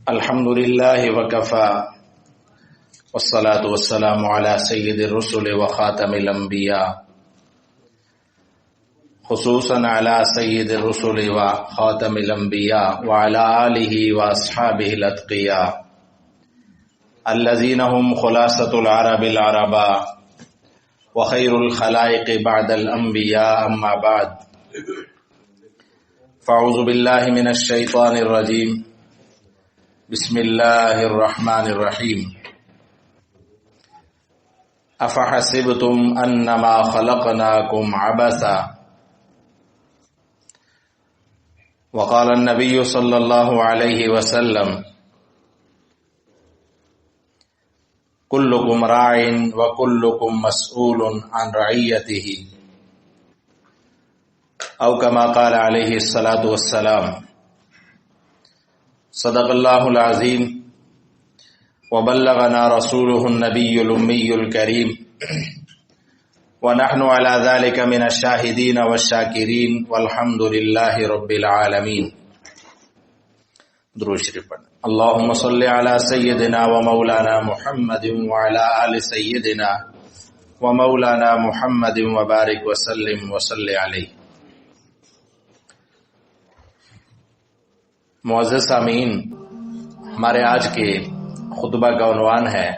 الحمد لله وكفى والصلاة والسلام على سيد الرسل وخاتم الأنبياء خصوصا على سيد الرسل وخاتم الأنبياء وعلى آله وأصحابه الأتقياء الذين هم خلاصة العرب العرباء وخير الخلائق بعد الأنبياء أما بعد فأعوذ بالله من الشيطان الرجيم بسم اللہ الرحمن الرحیم افحسبتم انما خلقناکم عبثا وقال النبی صلی اللہ علیہ وسلم کلکم راع وکلکم مسئول عن رعیتہ او کما قال علیہ الصلاة والسلام صدق اللہ العظیم وبلغنا رسوله النبی الامی الکریم ونحن على ذلك من الشاہدین والشاکرین والحمد للہ رب العالمین. درود شریف پڑھیں. اللہم صل علی سیدنا ومولانا محمد وعلى آل سیدنا ومولانا محمد وبارک وسلم وصلی علیہ. معزز سامعین، ہمارے آج کے خطبہ کا عنوان ہے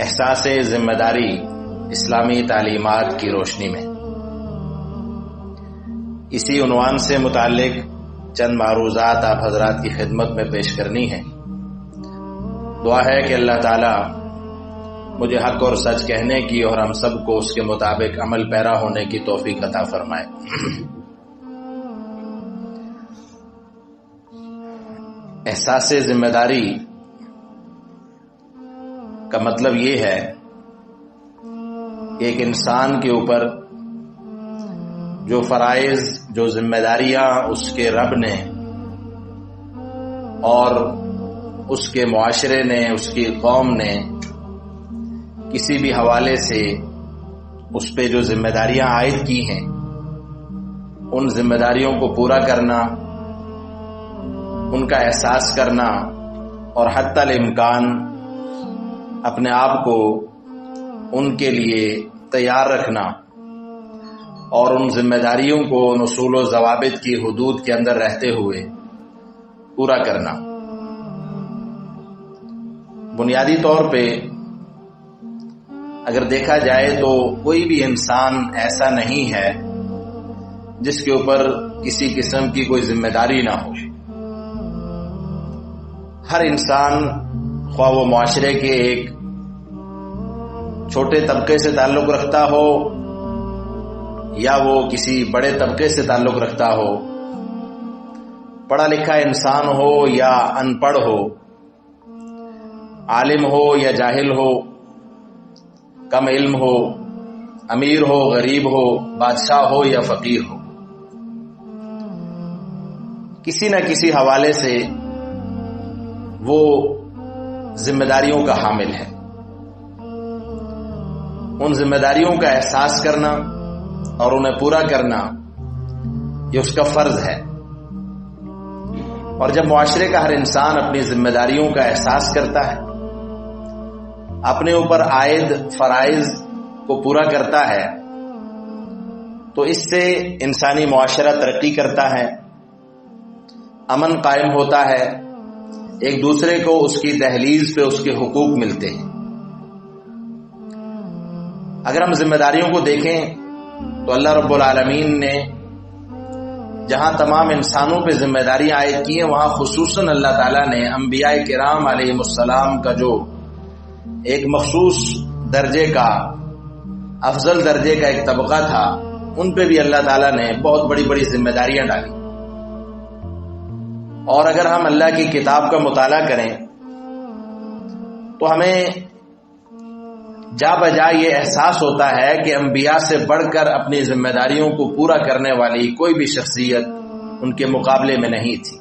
احساس ذمہ داری اسلامی تعلیمات کی روشنی میں. اسی عنوان سے متعلق چند معروضات آپ حضرات کی خدمت میں پیش کرنی ہے. دعا ہے کہ اللہ تعالی مجھے حق اور سچ کہنے کی اور ہم سب کو اس کے مطابق عمل پیرا ہونے کی توفیق عطا فرمائے. احساس ذمہ داری کا مطلب یہ ہے کہ ایک انسان کے اوپر جو فرائض، جو ذمہ داریاں اس کے رب نے اور اس کے معاشرے نے، اس کی قوم نے کسی بھی حوالے سے اس پہ جو ذمہ داریاں عائد کی ہیں، ان ذمہ داریوں کو پورا کرنا، ان کا احساس کرنا اور حتی الامکان اپنے آپ کو ان کے لیے تیار رکھنا اور ان ذمہ داریوں کو ان اصول و ضوابط کی حدود کے اندر رہتے ہوئے پورا کرنا. بنیادی طور پہ اگر دیکھا جائے تو کوئی بھی انسان ایسا نہیں ہے جس کے اوپر کسی قسم کی کوئی ذمہ داری نہ ہو. ہر انسان، خواہ وہ معاشرے کے ایک چھوٹے طبقے سے تعلق رکھتا ہو یا وہ کسی بڑے طبقے سے تعلق رکھتا ہو، پڑھا لکھا انسان ہو یا ان پڑھ ہو، عالم ہو یا جاہل ہو، کم علم ہو، امیر ہو، غریب ہو، بادشاہ ہو یا فقیر ہو، کسی نہ کسی حوالے سے وہ ذمہ داریوں کا حامل ہے. ان ذمہ داریوں کا احساس کرنا اور انہیں پورا کرنا یہ اس کا فرض ہے. اور جب معاشرے کا ہر انسان اپنی ذمہ داریوں کا احساس کرتا ہے، اپنے اوپر عائد فرائض کو پورا کرتا ہے، تو اس سے انسانی معاشرہ ترقی کرتا ہے، امن قائم ہوتا ہے، ایک دوسرے کو اس کی دہلیز پہ اس کے حقوق ملتے ہیں. اگر ہم ذمہ داریوں کو دیکھیں تو اللہ رب العالمین نے جہاں تمام انسانوں پہ ذمہ داریاں عائد کی ہیں، وہاں خصوصاً اللہ تعالیٰ نے انبیاء کرام علیہ السلام کا جو ایک مخصوص درجے کا، افضل درجے کا ایک طبقہ تھا، ان پہ بھی اللہ تعالیٰ نے بہت بڑی بڑی ذمہ داریاں ڈالی. اور اگر ہم اللہ کی کتاب کا مطالعہ کریں تو ہمیں جا بجا یہ احساس ہوتا ہے کہ انبیاء سے بڑھ کر اپنی ذمہ داریوں کو پورا کرنے والی کوئی بھی شخصیت ان کے مقابلے میں نہیں تھی.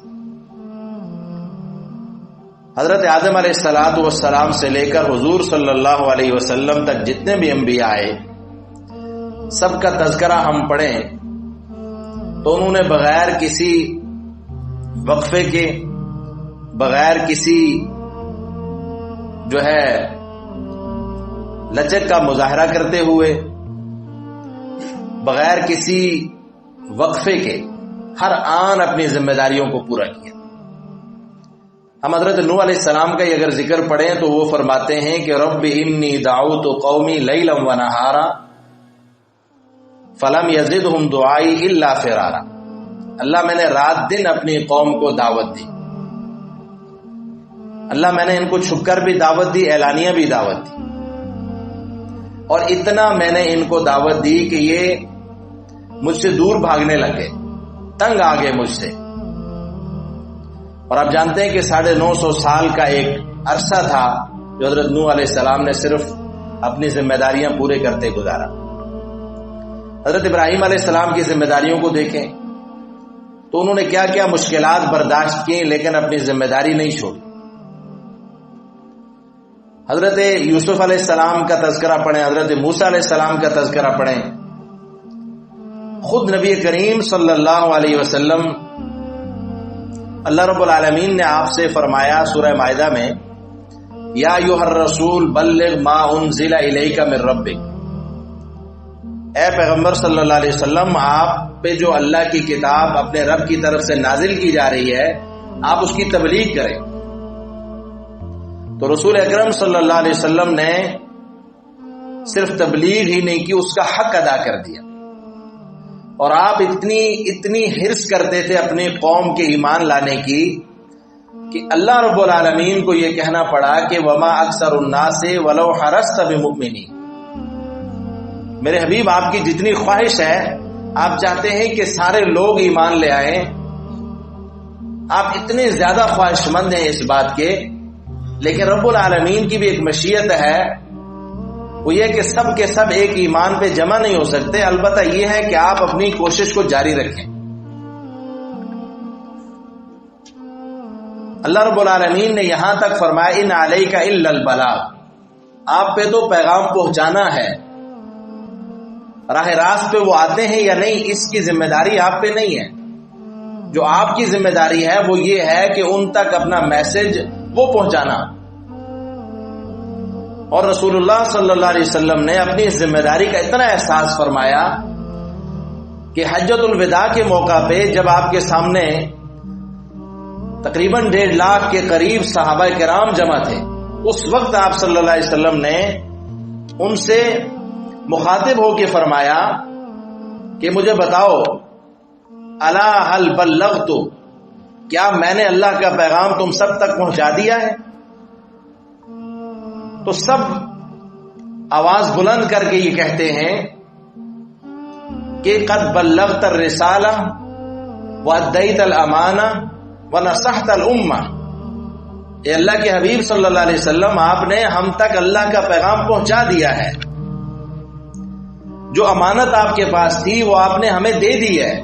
حضرت آدم علیہ السلام سے لے کر حضور صلی اللہ علیہ وسلم تک جتنے بھی انبیاء آئے، سب کا تذکرہ ہم پڑھیں تو انہوں نے بغیر کسی وقفے کے بغیر کسی جو ہے لچک کا مظاہرہ کرتے ہوئے، بغیر کسی وقفے کے ہر آن اپنی ذمہ داریوں کو پورا کیا۔ ہم حضرت نوح علیہ السلام کا اگر ذکر پڑھیں تو وہ فرماتے ہیں کہ رب انی دعوت قومی لیلا ونہارا فلم یزدہم دعائی الا فرارا۔ اللہ میں نے رات دن اپنی قوم کو دعوت دی، اللہ میں نے ان کو چھپ کر بھی دعوت دی، اعلانیہ بھی دعوت دی، اور اتنا میں نے ان کو دعوت دی کہ یہ مجھ سے دور بھاگنے لگے، تنگ آ گئے مجھ سے۔ اور آپ جانتے ہیں کہ 950 سال کا ایک عرصہ تھا جو حضرت نوح علیہ السلام نے صرف اپنی ذمہ داریاں پورے کرتے گزارا۔ حضرت ابراہیم علیہ السلام کی ذمہ داریوں کو دیکھیں تو انہوں نے کیا کیا مشکلات برداشت کی، لیکن اپنی ذمہ داری نہیں چھوڑی۔ حضرت یوسف علیہ السلام کا تذکرہ پڑھیں، حضرت موسیٰ علیہ السلام کا تذکرہ پڑھیں، خود نبی کریم صلی اللہ علیہ وسلم، اللہ رب العالمین نے آپ سے فرمایا سورہ مائدہ میں، یا ایھا الرسول بلغ ما انزل الیک من ربک، اے پیغمبر صلی اللہ علیہ وسلم، آپ پہ جو اللہ کی کتاب اپنے رب کی طرف سے نازل کی جا رہی ہے آپ اس کی تبلیغ کریں۔ تو رسول اکرم صلی اللہ علیہ وسلم نے صرف تبلیغ ہی نہیں کی، اس کا حق ادا کر دیا۔ اور آپ اتنی حرص کرتے تھے اپنی قوم کے ایمان لانے کی کہ اللہ رب العالمین کو یہ کہنا پڑا کہ وما اکثر الناس ولو حرصت بمؤمنین، میرے حبیب آپ کی جتنی خواہش ہے، آپ چاہتے ہیں کہ سارے لوگ ایمان لے آئیں، آپ اتنے زیادہ خواہش مند ہیں اس بات کے، لیکن رب العالمین کی بھی ایک مشیت ہے، وہ یہ کہ سب کے سب ایک ایمان پہ جمع نہیں ہو سکتے، البتہ یہ ہے کہ آپ اپنی کوشش کو جاری رکھیں۔ اللہ رب العالمین نے یہاں تک فرمایا ان علیک الا البلاغ، آپ پہ تو پیغام پہنچانا ہے، راہ راست پہ وہ آتے ہیں یا نہیں اس کی ذمہ داری آپ پہ نہیں ہے، جو آپ کی ذمہ داری ہے وہ یہ ہے کہ ان تک اپنا میسج وہ پہنچانا۔ اور رسول اللہ صلی اللہ علیہ وسلم نے اپنی اس ذمہ داری کا اتنا احساس فرمایا کہ حجۃ الوداع کے موقع پہ جب آپ کے سامنے تقریباً 1.5 لاکھ کے قریب صحابہ کرام جمع تھے، اس وقت آپ صلی اللہ علیہ وسلم نے ان سے مخاطب ہو کے فرمایا کہ مجھے بتاؤ الا هل بلغت، کیا میں نے اللہ کا پیغام تم سب تک پہنچا دیا ہے؟ تو سب آواز بلند کر کے یہ کہتے ہیں کہ قد بلغت الرسالہ وادیت الامانہ ونصحت الامہ، اے اللہ کے حبیب صلی اللہ علیہ وسلم، آپ نے ہم تک اللہ کا پیغام پہنچا دیا ہے، جو امانت آپ کے پاس تھی وہ آپ نے ہمیں دے دی ہے،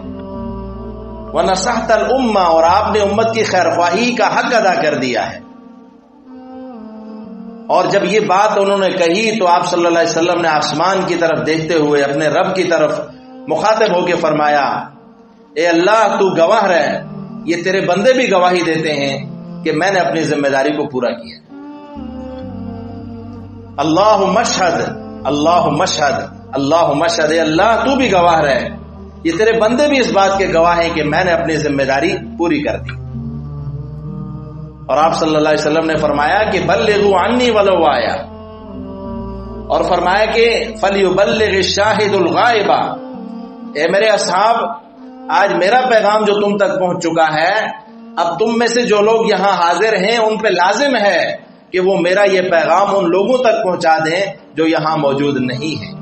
وَنَصَحْتَ الْأُمَّةَ، اور آپ نے امت کی خیرخواہی کا حق ادا کر دیا ہے۔ اور جب یہ بات انہوں نے کہی تو آپ صلی اللہ علیہ وسلم نے آسمان کی طرف دیکھتے ہوئے اپنے رب کی طرف مخاطب ہو کے فرمایا، اے اللہ تو گواہ رہ، یہ تیرے بندے بھی گواہی دیتے ہیں کہ میں نے اپنی ذمہ داری کو پورا کیا۔ اللہم اشہد، اللہم اشہد، اللہم اشہد، اے اللہ تو بھی گواہ رہ، یہ تیرے بندے بھی اس بات کے گواہ ہیں کہ میں نے اپنی ذمہ داری پوری کر دی۔ اور آپ صلی اللہ علیہ وسلم نے فرمایا کہ بلغوا عنی ولو آیا، اور فرمایا کہ فلیبلغ الشاہد الغائب، اے میرے اصحاب، آج میرا پیغام جو تم تک پہنچ چکا ہے، اب تم میں سے جو لوگ یہاں حاضر ہیں ان پہ لازم ہے کہ وہ میرا یہ پیغام ان لوگوں تک پہنچا دیں جو یہاں موجود نہیں ہیں،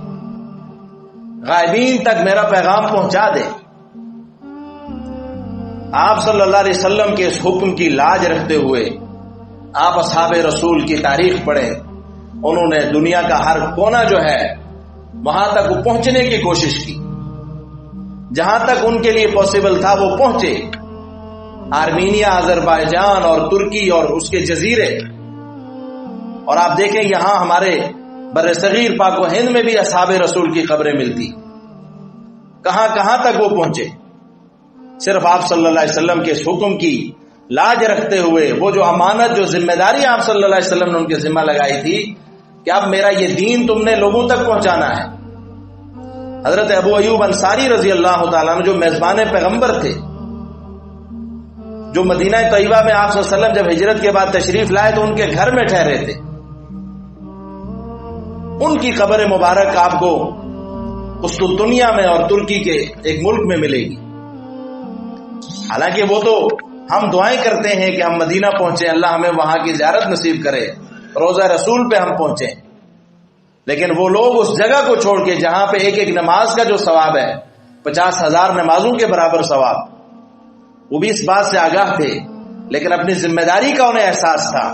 غائبین تک میرا پیغام پہنچا دیں۔ آپ صلی اللہ علیہ وسلم کے اس حکم کی لاج رکھتے ہوئے آپ اصحاب رسول کی تاریخ پڑھیں، انہوں نے دنیا کا ہر کونا جو ہے وہاں تک وہ پہنچنے کی کوشش کی، جہاں تک ان کے لیے پاسبل تھا وہ پہنچے، آرمینیا، آذربائیجان اور ترکی اور اس کے جزیرے، اور آپ دیکھیں یہاں ہمارے بر صغیر پاک و ہند میں بھی اصحاب رسول کی خبریں ملتی، کہاں کہاں تک وہ پہنچے، صرف آپ صلی اللہ علیہ وسلم کے اس حکم کی لاج رکھتے ہوئے وہ جو امانت، جو ذمہ داری آپ صلی اللہ علیہ وسلم نے ان کے ذمہ لگائی تھی کہ اب میرا یہ دین تم نے لوگوں تک پہنچانا ہے. حضرت ابو ایوب انصاری رضی اللہ تعالیٰ عنہ جو میزبان پیغمبر تھے، جو مدینہ طیبہ میں آپ صلی اللہ علیہ وسلم جب ہجرت کے بعد تشریف لائے تو ان کے گھر میں ٹھہرے تھے. ان کی قبر مبارک آپ کو اس دنیا میں اور ترکی کے ایک ملک میں ملے گی. حالانکہ وہ تو ہم دعائیں کرتے ہیں کہ ہم مدینہ پہنچیں، اللہ ہمیں وہاں کی زیارت نصیب کرے، روضہ رسول پہ ہم پہنچیں، لیکن وہ لوگ اس جگہ کو چھوڑ کے جہاں پہ ایک ایک نماز کا جو ثواب ہے 50,000 نمازوں کے برابر ثواب، وہ بھی اس بات سے آگاہ تھے، لیکن اپنی ذمہ داری کا انہیں احساس تھا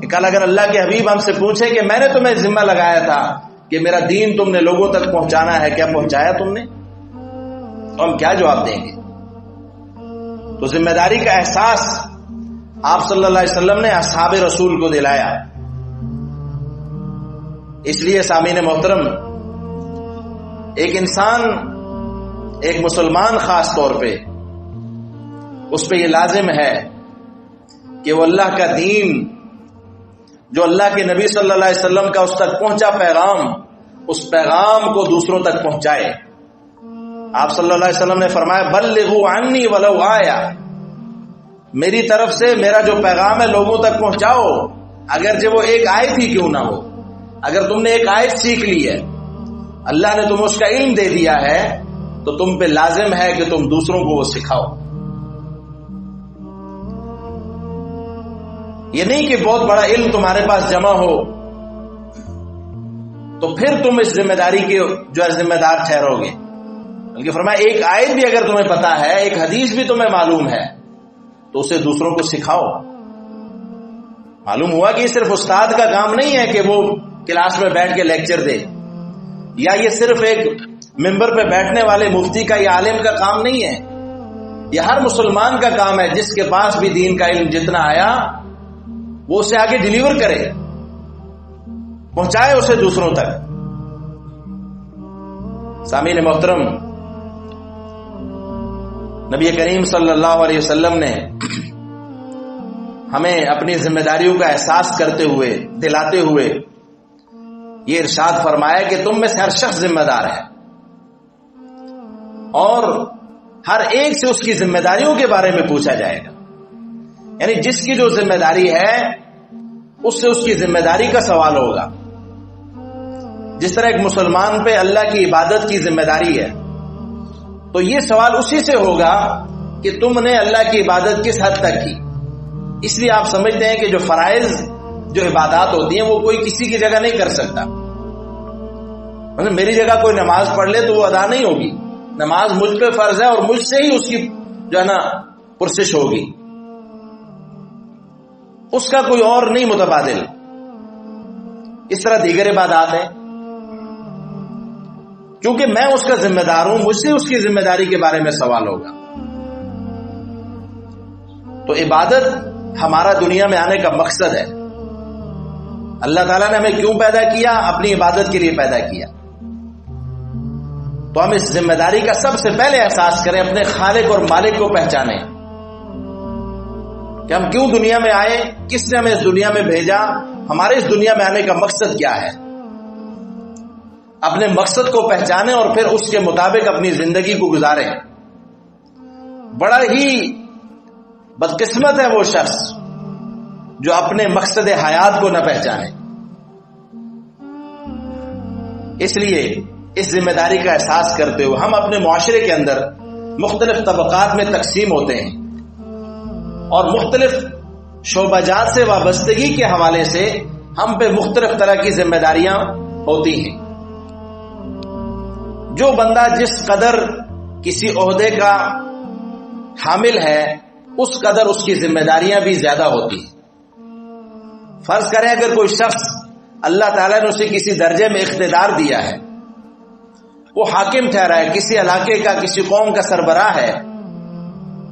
کہ کل اگر اللہ کے حبیب ہم سے پوچھے کہ میں نے تمہیں ذمہ لگایا تھا کہ میرا دین تم نے لوگوں تک پہنچانا ہے، کیا پہنچایا تم نے؟ تو ہم کیا جواب دیں گے؟ تو ذمہ داری کا احساس آپ صلی اللہ علیہ وسلم نے اصحاب رسول کو دلایا. اس لیے سامعین محترم، ایک انسان، ایک مسلمان خاص طور پہ اس پہ یہ لازم ہے کہ وہ اللہ کا دین، جو اللہ کے نبی صلی اللہ علیہ وسلم کا اس تک پہنچا پیغام، اس پیغام کو دوسروں تک پہنچائے. آپ صلی اللہ علیہ وسلم نے فرمایا بلغوا عنی ولو آیا، میری طرف سے میرا جو پیغام ہے لوگوں تک پہنچاؤ، اگرچہ وہ ایک آیت ہی کیوں نہ ہو. اگر تم نے ایک آیت سیکھ لی ہے، اللہ نے تمہیں اس کا علم دے دیا ہے، تو تم پہ لازم ہے کہ تم دوسروں کو وہ سکھاؤ. یہ نہیں کہ بہت بڑا علم تمہارے پاس جمع ہو تو پھر تم اس ذمہ داری کے جو ہے ذمہ دار ٹھہرو گے، بلکہ فرمایا ایک آیت بھی اگر تمہیں پتا ہے، ایک حدیث بھی تمہیں معلوم ہے، تو اسے دوسروں کو سکھاؤ. معلوم ہوا کہ یہ صرف استاد کا کام نہیں ہے کہ وہ کلاس میں بیٹھ کے لیکچر دے، یا یہ صرف ایک ممبر پہ بیٹھنے والے مفتی کا یا عالم کا کام نہیں ہے. یہ ہر مسلمان کا کام ہے جس کے پاس بھی دین کا علم جتنا آیا وہ اسے آگے ڈیلیور کرے، پہنچائے اسے دوسروں تک. سامعین محترم، نبی کریم صلی اللہ علیہ وسلم نے ہمیں اپنی ذمہ داریوں کا احساس کرتے ہوئے، دلاتے ہوئے یہ ارشاد فرمایا کہ تم میں سے ہر شخص ذمہ دار ہے، اور ہر ایک سے اس کی ذمہ داریوں کے بارے میں پوچھا جائے گا. یعنی جس کی جو ذمہ داری ہے اس سے اس کی ذمہ داری کا سوال ہوگا. جس طرح ایک مسلمان پہ اللہ کی عبادت کی ذمہ داری ہے، تو یہ سوال اسی سے ہوگا کہ تم نے اللہ کی عبادت کس حد تک کی. اس لیے آپ سمجھتے ہیں کہ جو فرائض، جو عبادات ہوتی ہیں، وہ کوئی کسی کی جگہ نہیں کر سکتا. مطلب میری جگہ کوئی نماز پڑھ لے تو وہ ادا نہیں ہوگی. نماز مجھ پہ فرض ہے اور مجھ سے ہی اس کی جو ہے نا پرسش ہوگی، اس کا کوئی اور نہیں متبادل. اس طرح دیگر عبادات ہیں، کیونکہ میں اس کا ذمہ دار ہوں، مجھ سے اس کی ذمہ داری کے بارے میں سوال ہوگا. تو عبادت ہمارا دنیا میں آنے کا مقصد ہے. اللہ تعالیٰ نے ہمیں کیوں پیدا کیا؟ اپنی عبادت کے لیے پیدا کیا. تو ہم اس ذمہ داری کا سب سے پہلے احساس کریں، اپنے خالق اور مالک کو پہچانیں کہ ہم کیوں دنیا میں آئے، کس نے ہمیں اس دنیا میں بھیجا، ہمارے اس دنیا میں آنے کا مقصد کیا ہے. اپنے مقصد کو پہچانیں اور پھر اس کے مطابق اپنی زندگی کو گزاریں. بڑا ہی بدقسمت ہے وہ شخص جو اپنے مقصد حیات کو نہ پہچانے. اس لیے اس ذمہ داری کا احساس کرتے ہوئے ہم اپنے معاشرے کے اندر مختلف طبقات میں تقسیم ہوتے ہیں، اور مختلف شعبہ جات سے وابستگی کے حوالے سے ہم پہ مختلف طرح کی ذمہ داریاں ہوتی ہیں. جو بندہ جس قدر کسی عہدے کا حامل ہے اس قدر اس کی ذمہ داریاں بھی زیادہ ہوتی ہیں. فرض کریں اگر کوئی شخص اللہ تعالیٰ نے اسے کسی درجے میں اقتدار دیا ہے، وہ حاکم ٹھہرا ہے، کسی علاقے کا، کسی قوم کا سربراہ ہے،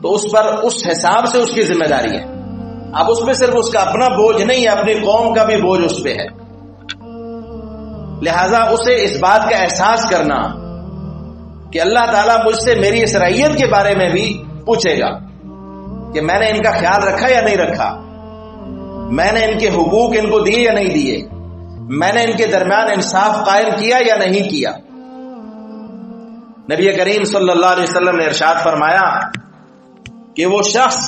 تو اس پر اس حساب سے اس کی ذمہ داری ہے. اب اس پہ صرف اس کا اپنا بوجھ نہیں ہے، اپنی قوم کا بھی بوجھ اس پہ ہے. لہذا اسے اس بات کا احساس کرنا کہ اللہ تعالیٰ مجھ سے میری اس رعیت کے بارے میں بھی پوچھے گا. کہ میں نے ان کا خیال رکھا یا نہیں رکھا، میں نے ان کے حقوق ان کو دیے یا نہیں دیے، میں نے ان کے درمیان انصاف قائم کیا یا نہیں کیا۔ نبی کریم صلی اللہ علیہ وسلم نے ارشاد فرمایا کہ وہ شخص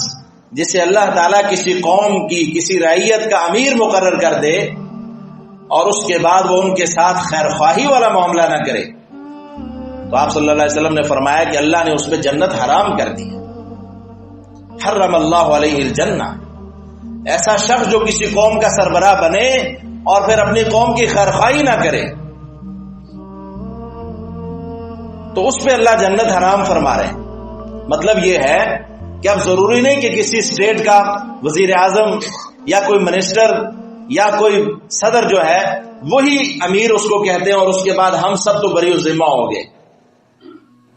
جسے اللہ تعالیٰ کسی قوم کی کسی رعیت کا امیر مقرر کر دے اور اس کے بعد وہ ان کے ساتھ خیر خواہی والا معاملہ نہ کرے، تو آپ صلی اللہ علیہ وسلم نے فرمایا کہ اللہ نے اس پہ جنت حرام کر دی۔ حرم اللہ علیہ الجنہ، ایسا شخص جو کسی قوم کا سربراہ بنے اور پھر اپنی قوم کی خیر خواہی نہ کرے تو اس پہ اللہ جنت حرام فرما رہے ہیں۔ مطلب یہ ہے کہ اب ضروری نہیں کہ کسی اسٹیٹ کا وزیر اعظم یا کوئی منسٹر یا کوئی صدر جو ہے وہی امیر اس کو کہتے ہیں اور اس کے بعد ہم سب تو بری ذمہ ہو گئے۔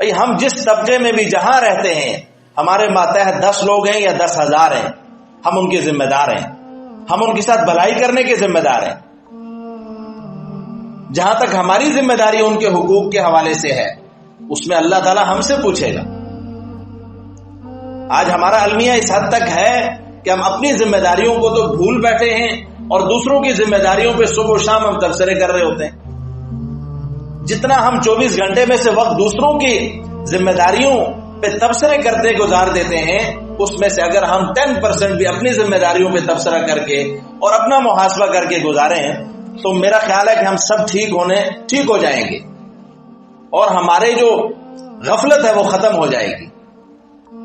بھائی ہم جس طبقے میں بھی جہاں رہتے ہیں، ہمارے ماتحت 10 لوگ ہیں یا 10,000 ہیں، ہم ان کے ذمہ دار ہیں، ہم ان کے ساتھ بھلائی کرنے کے ذمہ دار ہیں۔ جہاں تک ہماری ذمہ داری ان کے حقوق کے حوالے سے ہے اس میں اللہ تعالیٰ ہم سے پوچھے گا۔ آج ہمارا المیہ اس حد تک ہے کہ ہم اپنی ذمہ داریوں کو تو بھول بیٹھے ہیں اور دوسروں کی ذمہ داریوں پہ صبح و شام ہم تبصرے کر رہے ہوتے ہیں۔ جتنا ہم 24 گھنٹے میں سے وقت دوسروں کی ذمہ داریوں پہ تبصرے کرتے گزار دیتے ہیں، اس میں سے اگر ہم 10% بھی اپنی ذمہ داریوں پہ تبصرہ کر کے اور اپنا محاسبہ کر کے گزارے ہیں تو میرا خیال ہے کہ ہم سب ٹھیک ہو جائیں گے اور ہمارے جو غفلت ہے وہ ختم ہو جائے گی۔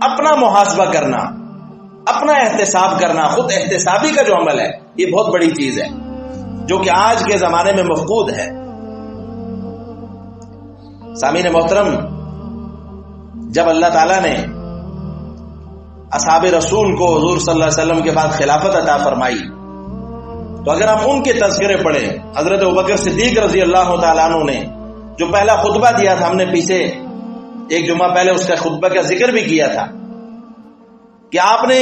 اپنا محاسبہ کرنا، اپنا احتساب کرنا، خود احتسابی کا جو عمل ہے یہ بہت بڑی چیز ہے جو کہ آج کے زمانے میں مفقود ہے۔ سامعین محترم، جب اللہ تعالیٰ نے اصحاب رسول کو حضور صلی اللہ علیہ وسلم کے بعد خلافت عطا فرمائی تو اگر ہم ان کے تذکرے پڑھیں، حضرت ابوبکر صدیق رضی اللہ تعالیٰ عنہ نے جو پہلا خطبہ دیا تھا، ہم نے پیچھے ایک جمعہ پہلے اس کا خطبہ کا ذکر بھی کیا تھا کہ آپ نے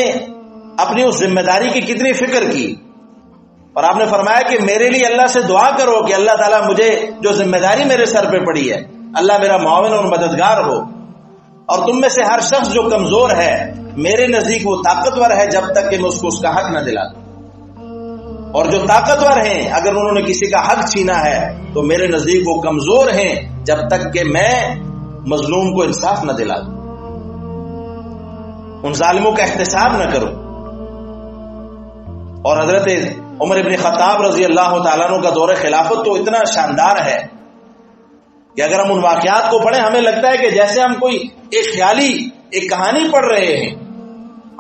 اپنی اس ذمہ داری کی کتنی فکر کی اور آپ نے فرمایا کہ میرے لیے اللہ سے دعا کرو کہ اللہ تعالیٰ مجھے جو ذمہ داری میرے سر پہ پڑی ہے اللہ میرا معاون اور مددگار ہو، اور تم میں سے ہر شخص جو کمزور ہے میرے نزدیک وہ طاقتور ہے جب تک کہ میں اس کو اس کا حق نہ دلا دوں، اور جو طاقتور ہیں اگر انہوں نے کسی کا حق چھینا ہے تو میرے نزدیک وہ کمزور ہیں جب تک کہ میں مظلوم کو انصاف نہ دلا دوں، ان ظالموں کا احتساب نہ کروں۔ اور حضرت عمر ابن خطاب رضی اللہ تعالیٰ عنہ کا دور خلافت تو اتنا شاندار ہے کہ اگر ہم ان واقعات کو پڑھیں ہمیں لگتا ہے کہ جیسے ہم کوئی ایک خیالی ایک کہانی پڑھ رہے ہیں۔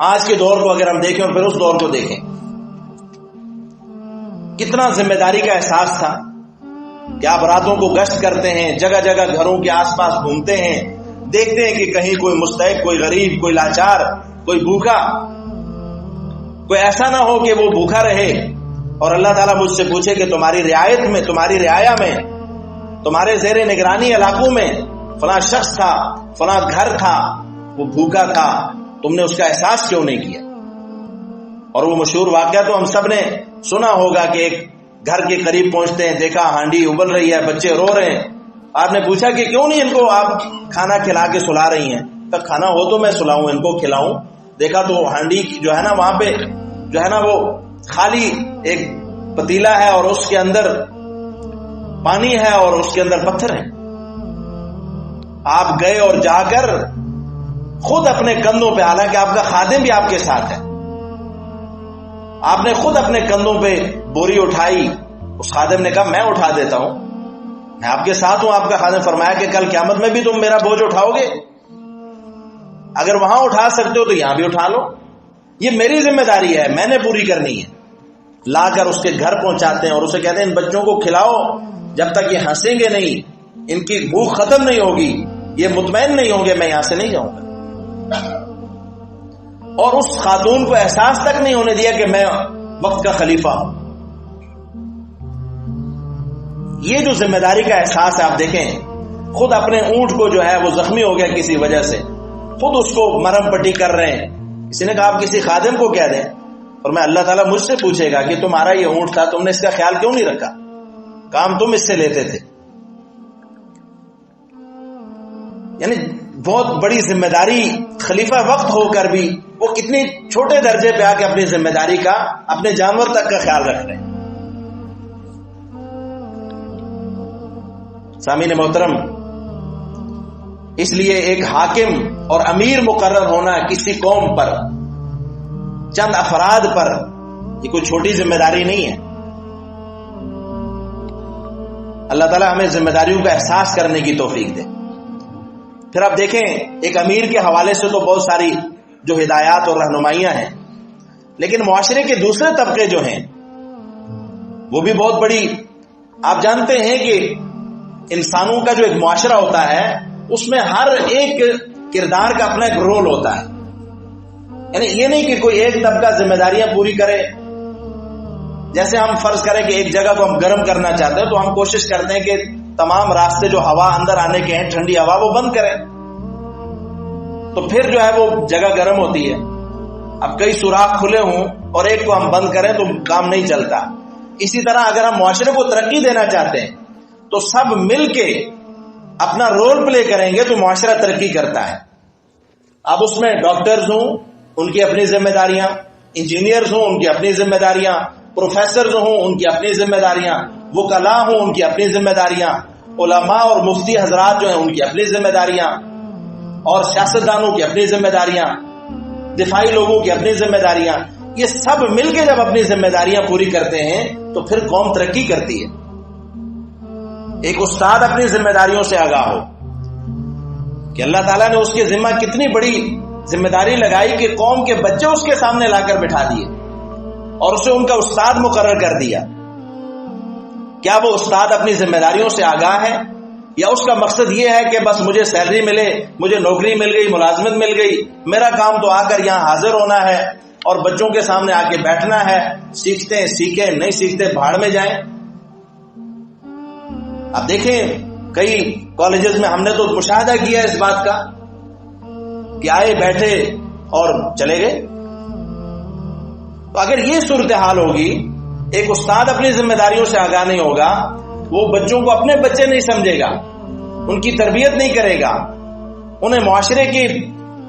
آج کے دور کو اگر ہم دیکھیں اور پھر اس دور کو دیکھیں، کتنا ذمہ داری کا احساس تھا کہ آپ راتوں کو گشت کرتے ہیں، جگہ جگہ گھروں کے آس پاس گھومتے ہیں، دیکھتے ہیں کہ کہیں کوئی مستحق، کوئی غریب، کوئی لاچار، کوئی بھوکا، کوئی ایسا نہ ہو کہ وہ بھوکا رہے اور اللہ تعالیٰ مجھ سے پوچھے کہ تمہاری رعایت میں، تمہاری رعایا میں، تمہارے زیر نگرانی علاقوں میں فلاں شخص تھا، فلاں گھر تھا، وہ بھوکا تھا، تم نے اس کا احساس کیوں نہیں کیا؟ اور وہ مشہور واقعہ تو ہم سب نے سنا ہوگا کہ ایک گھر کے قریب پہنچتے ہیں، دیکھا ہانڈی ابل رہی ہے، بچے رو رہے ہیں، آپ نے پوچھا کہ کیوں نہیں ان کو آپ کھانا کھلا کے سلا رہی ہیں؟ تو کھانا ہو تو میں سلاؤں، ان کو کھلاؤں۔ دیکھا تو ہانڈی جو ہے نا وہاں پہ جو ہے نا وہ خالی ایک پتیلا ہے اور اس کے اندر پانی ہے اور اس کے اندر پتھر ہیں۔ آپ گئے اور جا کر خود اپنے کندھوں پہ، حالانکہ آپ کا خادم بھی آپ کے ساتھ ہے، آپ نے خود اپنے کندھوں پہ بوری اٹھائی۔ اس خادم نے کہا میں اٹھا دیتا ہوں، میں آپ کے ساتھ ہوں۔ آپ کا خادم فرمایا کہ کل قیامت میں بھی تم میرا بوجھ اٹھاؤ گے، اگر وہاں اٹھا سکتے ہو تو یہاں بھی اٹھا لو، یہ میری ذمہ داری ہے، میں نے پوری کرنی ہے۔ لا کر اس کے گھر پہنچاتے ہیں اور اسے کہتے ہیں ان بچوں کو کھلاؤ جب تک یہ ہنسیں گے نہیں، ان کی بھوک ختم نہیں ہوگی، یہ مطمئن نہیں ہوں گے میں یہاں سے نہیں جاؤں گا۔ اور اس خاتون کو احساس تک نہیں ہونے دیا کہ میں وقت کا خلیفہ ہوں۔ یہ جو ذمہ داری کا احساس ہے، آپ دیکھیں خود اپنے اونٹ کو جو ہے وہ زخمی ہو گیا کسی وجہ سے، خود اس کو مرہم پٹی کر رہے ہیں۔ کسی نے کہا آپ کسی خادم کو کہہ دیں، اور میں اللہ تعالیٰ مجھ سے پوچھے گا کہ تمہارا یہ اونٹ تھا، تم نے اس کا خیال کیوں نہیں رکھا؟ کام تم اس سے لیتے تھے۔ یعنی بہت بڑی ذمہ داری خلیفہ وقت ہو کر بھی وہ کتنی چھوٹے درجے پہ آ کے اپنی ذمہ داری کا اپنے جانور تک کا خیال رکھ رہے ہیں. سامعین محترم، اس لیے ایک حاکم اور امیر مقرر ہونا کسی قوم پر، چند افراد پر، یہ کوئی چھوٹی ذمہ داری نہیں ہے. اللہ تعالیٰ ہمیں ذمہ داریوں کا احساس کرنے کی توفیق دے. پھر آپ دیکھیں ایک امیر کے حوالے سے تو بہت ساری جو ہدایات اور رہنمائیاں ہیں، لیکن معاشرے کے دوسرے طبقے جو ہیں وہ بھی بہت بڑی. آپ جانتے ہیں کہ انسانوں کا جو ایک معاشرہ ہوتا ہے اس میں ہر ایک کردار کا اپنا ایک رول ہوتا ہے. یعنی یہ نہیں کہ کوئی ایک طبقہ ذمہ داریاں پوری کرے. جیسے ہم فرض کریں کہ ایک جگہ کو ہم گرم کرنا چاہتے ہیں تو ہم کوشش کرتے ہیں کہ تمام راستے جو ہوا اندر آنے کے ہیں، ٹھنڈی ہوا، وہ بند کریں، تو پھر جو ہے وہ جگہ گرم ہوتی ہے. اب کئی سوراخ کھلے ہوں اور ایک کو ہم بند کریں تو کام نہیں چلتا. اسی طرح اگر ہم معاشرے کو ترقی دینا چاہتے ہیں تو سب مل کے اپنا رول پلے کریں گے تو معاشرہ ترقی کرتا ہے. اب اس میں ڈاکٹرز ہوں ان کی اپنی ذمہ داریاں، انجینئرز ہوں ان کی اپنی ذمہ داریاں، پروفیسرز ہوں ان کی اپنی ذمہ داریاں، وکلاء ہوں ان کی اپنی ذمہ داریاں، علماء اور مفتی حضرات جو ہیں ان کی اپنی ذمہ داریاں، اور سیاستدانوں کی اپنی ذمہ داریاں، دفاعی لوگوں کی اپنی ذمہ داریاں. یہ سب مل کے جب اپنی ذمہ داریاں پوری کرتے ہیں تو پھر قوم ترقی کرتی ہے. ایک استاد اپنی ذمہ داریوں سے آگاہ ہو کہ اللہ تعالیٰ نے اس کے ذمہ کتنی بڑی ذمہ داری لگائی کہ قوم کے بچے اس کے سامنے لا کر بٹھا دیے اور اسے ان کا استاد مقرر کر دیا. کیا وہ استاد اپنی ذمہ داریوں سے آگاہ ہے، یا اس کا مقصد یہ ہے کہ بس مجھے سیلری ملے، مجھے نوکری مل گئی، ملازمت مل گئی، میرا کام تو آ کر یہاں حاضر ہونا ہے اور بچوں کے سامنے آ کے بیٹھنا ہے، سیکھتے ہیں سیکھیں، نہیں سیکھتے بھاڑ میں جائیں. اب دیکھیں کئی کالجز میں ہم نے تو مشاہدہ کیا اس بات کا کہ آئے بیٹھے اور چلے گئے. تو اگر یہ صورتحال ہوگی، ایک استاد اپنی ذمہ داریوں سے آگاہ نہیں ہوگا، وہ بچوں کو اپنے بچے نہیں سمجھے گا، ان کی تربیت نہیں کرے گا، انہیں معاشرے کی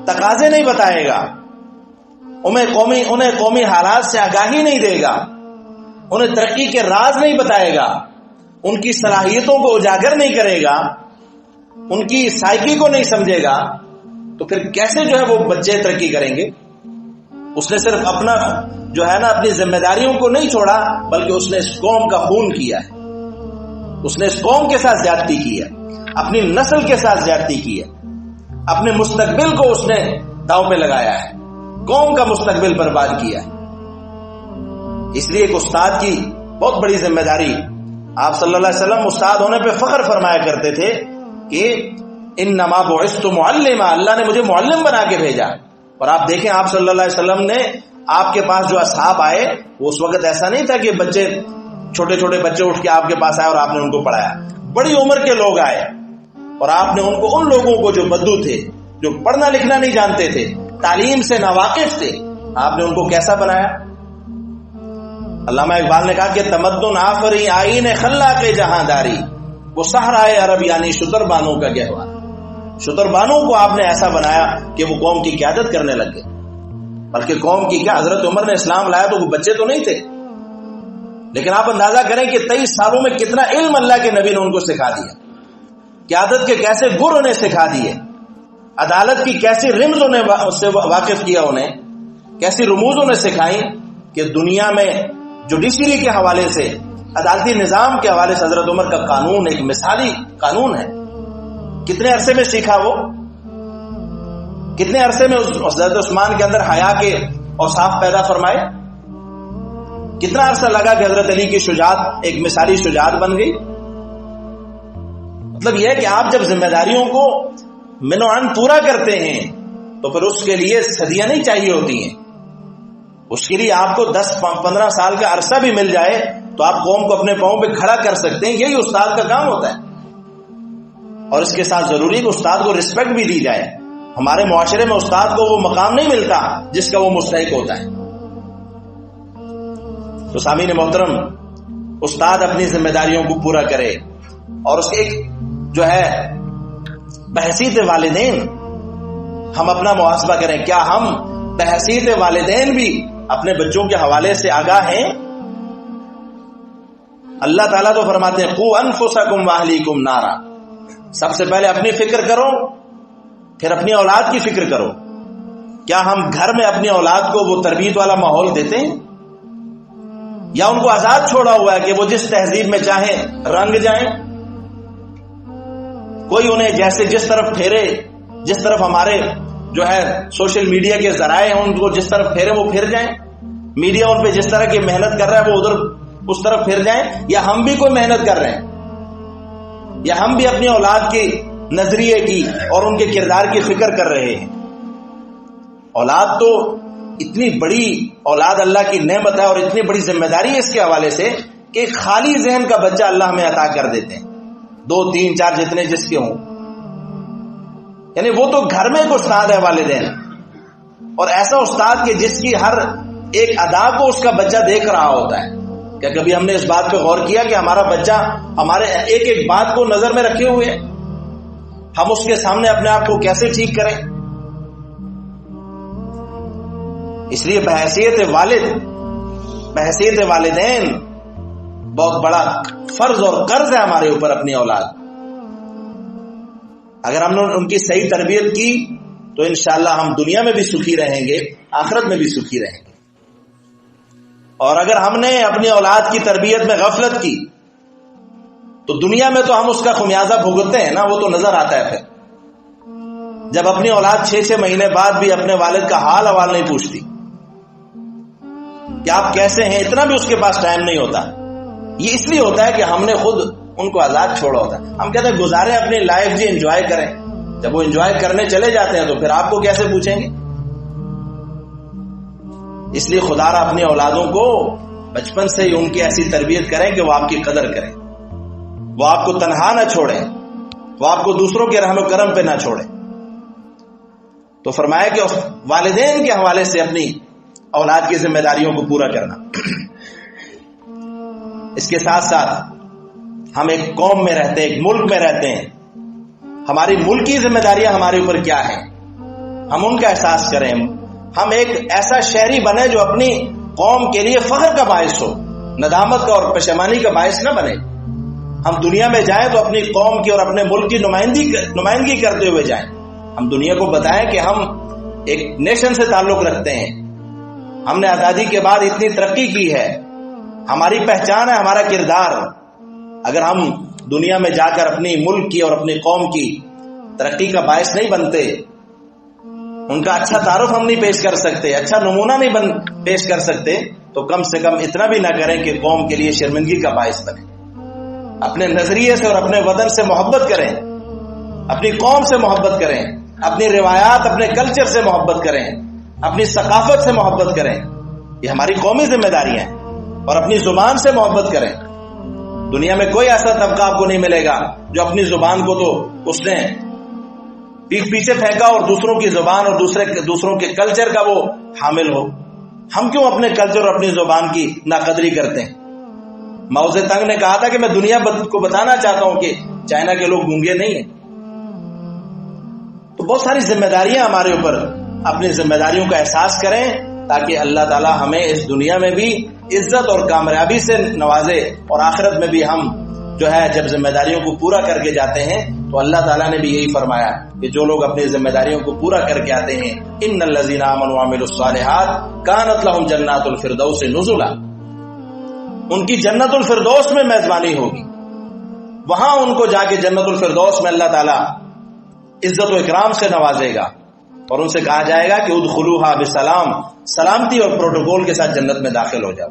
تقاضے نہیں بتائے گا، انہیں قومی حالات سے آگاہی نہیں دے گا، انہیں ترقی کے راز نہیں بتائے گا، ان کی صلاحیتوں کو اجاگر نہیں کرے گا، ان کی سائیکی کو نہیں سمجھے گا، تو پھر کیسے جو ہے وہ بچے ترقی کریں گے؟ اس نے صرف اپنا جو ہے نا اپنی ذمہ داریوں کو نہیں چھوڑا، بلکہ اس نے اس قوم کا خون کیا ہے، اس نے اس قوم کے ساتھ زیادتی کی ہے، اپنی نسل کے ساتھ زیادتی کی ہے، اپنے مستقبل کو اس نے داؤں پہ لگایا ہے، قوم کا مستقبل برباد کیا ہے. اس لیے ایک استاد کی بہت بڑی ذمہ داری. آپ صلی اللہ علیہ وسلم استاد ہونے پہ فخر فرمایا کرتے تھے کہ انما بعثت معلما، اللہ نے مجھے معلم بنا کے بھیجا. اور آپ دیکھیں آپ صلی اللہ علیہ وسلم نے آپ کے پاس جو اصحاب آئے، وہ اس وقت ایسا نہیں تھا کہ بچے چھوٹے چھوٹے بچے اٹھ کے آپ کے پاس آئے اور آپ نے ان کو پڑھایا. بڑی عمر کے لوگ آئے اور آپ نے ان کو، ان لوگوں کو جو بدو تھے، جو پڑھنا لکھنا نہیں جانتے تھے، تعلیم سے ناواقف تھے، آپ نے ان کو کیسا بنایا؟ علامہ اقبال نے کہا کہ تمدن آفری آئین خلاق جہانداری، وہ صحرائے عرب یعنی شتر بانوں کا گہوارہ. شتر بانوں کو آپ نے ایسا بنایا کہ وہ قوم کی قیادت کرنے لگ گئے. بلکہ قوم کی کیا، حضرت عمر نے اسلام لایا تو وہ بچے تو نہیں تھے، لیکن آپ اندازہ کریں کہ 23 سالوں میں کتنا علم اللہ کے نبی نے ان کو سکھا دیا، قیادت کے کیسے گر انہیں سکھا دیے، عدالت کی کیسی رمز انہیں اس سے واقف کیا، انہیں کیسی رموز انہیں سکھائیں کہ دنیا میں جوڈیشری کے حوالے سے، عدالتی نظام کے حوالے سے حضرت عمر کا قانون ایک مثالی قانون ہے. کتنے عرصے میں سیکھا وہ، کتنے عرصے میں حضرت عثمان کے اندر حیا کے اوصاف پیدا فرمائے، کتنا عرصہ لگا کہ حضرت علی کی شجاعت ایک مثالی شجاعت بن گئی. مطلب یہ ہے کہ آپ جب ذمہ داریوں کو منوعن پورا کرتے ہیں تو پھر اس کے لیے صدیاں نہیں چاہیے ہوتی ہیں. اس کے لیے آپ کو 10-15 سال کا عرصہ بھی مل جائے تو آپ قوم کو اپنے پاؤں پہ کھڑا کر سکتے ہیں. یہی استاد کا کام ہوتا ہے. اور اس کے ساتھ ضروری کہ استاد کو رسپیکٹ بھی دی جائے. ہمارے معاشرے میں استاد کو وہ مقام نہیں ملتا جس کا وہ مستحق ہوتا ہے. تو سامعین محترم، استاد اپنی ذمہ داریوں کو پورا کرے اور اس کے ایک جو ہے بحیثیت والدین ہم اپنا محاسبہ کریں. کیا ہم بحیثیت والدین بھی اپنے بچوں کے حوالے سے آگاہ ہیں؟ اللہ تعالیٰ تو فرماتے ہیں قوا انفسکم واہلیکم نارا. سب سے پہلے اپنی فکر کرو، پھر اپنی اولاد کی فکر کرو. کیا ہم گھر میں اپنی اولاد کو وہ تربیت والا ماحول دیتے ہیں، یا ان کو آزاد چھوڑا ہوا ہے کہ وہ جس تہذیب میں چاہیں رنگ جائیں؟ کوئی انہیں جیسے جس طرف پھیرے، جس طرف ہمارے جو ہے سوشل میڈیا کے ذرائع ہیں ان کو جس طرف پھیرے وہ پھر جائیں. میڈیا ان پہ جس طرح کی محنت کر رہا ہے وہ ادھر اس طرف پھر جائیں. یا ہم بھی کوئی محنت کر رہے ہیں، یا ہم بھی اپنی اولاد کے نظریے کی اور ان کے کردار کی فکر کر رہے ہیں. اولاد تو اتنی بڑی اولاد اللہ کی نعمت ہے اور اتنی بڑی ذمہ داری ہے اس کے حوالے سے کہ خالی ذہن کا بچہ اللہ ہمیں عطا کر دیتے ہیں، 2 3 4 جتنے جس کے ہوں. یعنی وہ تو گھر میں ایک استاد ہے والدین، اور ایسا استاد کہ جس کی ہر ایک ادا کو اس کا بچہ دیکھ رہا ہوتا ہے. کیا کبھی ہم نے اس بات پہ غور کیا کہ ہمارا بچہ ہمارے ایک ایک بات کو نظر میں رکھے ہوئے ہے؟ ہم اس کے سامنے اپنے آپ کو کیسے ٹھیک کریں؟ اس لیے بحیثیت والدین بہت بڑا فرض اور قرض ہے ہمارے اوپر اپنی اولاد. اگر ہم نے ان کی صحیح تربیت کی تو انشاءاللہ ہم دنیا میں بھی سکھی رہیں گے، آخرت میں بھی سکھی رہیں گے. اور اگر ہم نے اپنی اولاد کی تربیت میں غفلت کی تو دنیا میں تو ہم اس کا خمیازہ بھگتتے ہیں نا، وہ تو نظر آتا ہے. پھر جب اپنی اولاد 6 مہینے بعد بھی اپنے والد کا حال احوال نہیں پوچھتی کہ آپ کیسے ہیں، اتنا بھی اس کے پاس ٹائم نہیں ہوتا. یہ اس لیے ہوتا ہے کہ ہم نے خود ان کو آزاد چھوڑا ہوتا ہے. ہم کہتے ہیں گزارے اپنی لائف جی، انجوائے کریں. جب وہ انجوائے کرنے چلے جاتے ہیں تو پھر آپ کو کیسے پوچھیں گے؟ اس لیے خدا را اپنی اولادوں کو بچپن سے ہی ان کی ایسی تربیت کریں کہ وہ آپ کی قدر کریں، وہ آپ کو تنہا نہ چھوڑیں، وہ آپ کو دوسروں کے رحم و کرم پہ نہ چھوڑیں. تو فرمایا کہ والدین کے حوالے سے اپنی اولاد کی ذمہ داریوں کو پورا کرنا. اس کے ساتھ ساتھ ہم ایک قوم میں رہتے ہیں، ایک ملک میں رہتے ہیں. ہماری ملکی ذمہ داریاں ہمارے اوپر کیا ہیں، ہم ان کا احساس کریں. ہم ایک ایسا شہری بنے جو اپنی قوم کے لیے فخر کا باعث ہو، ندامت کا اور پشیمانی کا باعث نہ بنے. ہم دنیا میں جائیں تو اپنی قوم کی اور اپنے ملک کی نمائندگی کرتے ہوئے جائیں. ہم دنیا کو بتائیں کہ ہم ایک نیشن سے تعلق رکھتے ہیں، ہم نے آزادی کے بعد اتنی ترقی کی ہے، ہماری پہچان ہے، ہمارا کردار. اگر ہم دنیا میں جا کر اپنی ملک کی اور اپنی قوم کی ترقی کا باعث نہیں بنتے، ان کا اچھا تعارف ہم نہیں پیش کر سکتے، اچھا نمونہ نہیں پیش کر سکتے، تو کم سے کم اتنا بھی نہ کریں کہ قوم کے لیے شرمندگی کا باعث بنے. اپنے نظریے سے اور اپنے وطن سے محبت کریں، اپنی قوم سے محبت کریں، اپنی روایات اپنے کلچر سے محبت کریں، اپنی ثقافت سے محبت کریں. یہ ہماری قومی ذمہ داریاں ہیں. اور اپنی زبان سے محبت کریں. دنیا میں کوئی ایسا طبقہ آپ کو نہیں ملے گا جو اپنی زبان کو تو اس نے پیٹھ پیچھے پھینکا اور دوسروں کی زبان اور دوسروں کے کلچر کا وہ حامل ہو. ہم کیوں اپنے کلچر اور اپنی زبان کی ناقدری کرتے ہیں؟ ماؤ زے تنگ نے کہا تھا کہ میں دنیا کو بتانا چاہتا ہوں کہ چائنا کے لوگ گونگے نہیں ہیں. تو بہت ساری ذمہ داریاں ہمارے اوپر، اپنی ذمہ داریوں کا احساس کریں تاکہ اللہ تعالی ہمیں اس دنیا میں بھی عزت اور کامیابی سے نوازے، اور آخرت میں بھی ہم جو ہے جب ذمہ داریوں کو پورا کر کے جاتے ہیں تو اللہ تعالیٰ نے بھی یہی فرمایا کہ جو لوگ اپنی ذمہ داریوں کو پورا کر کے آتے ہیں ان الذین آمنوا وعملوا الصالحات کانت لهم جنات الفردوس نزلا، ان کی جنت الفردوس میں میزبانی ہوگی. وہاں ان کو جا کے جنت الفردوس میں اللہ تعالیٰ عزت و اکرام سے نوازے گا اور ان سے کہا جائے گا کہ ادخلوها بسلام، سلامتی اور پروٹوکول کے ساتھ جنت میں داخل ہو جاؤ.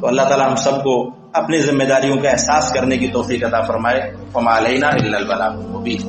تو اللہ تعالیٰ ہم سب کو اپنی ذمہ داریوں کا احساس کرنے کی توفیق عطا فرمائے. فما علینا الا البلاغ المبین.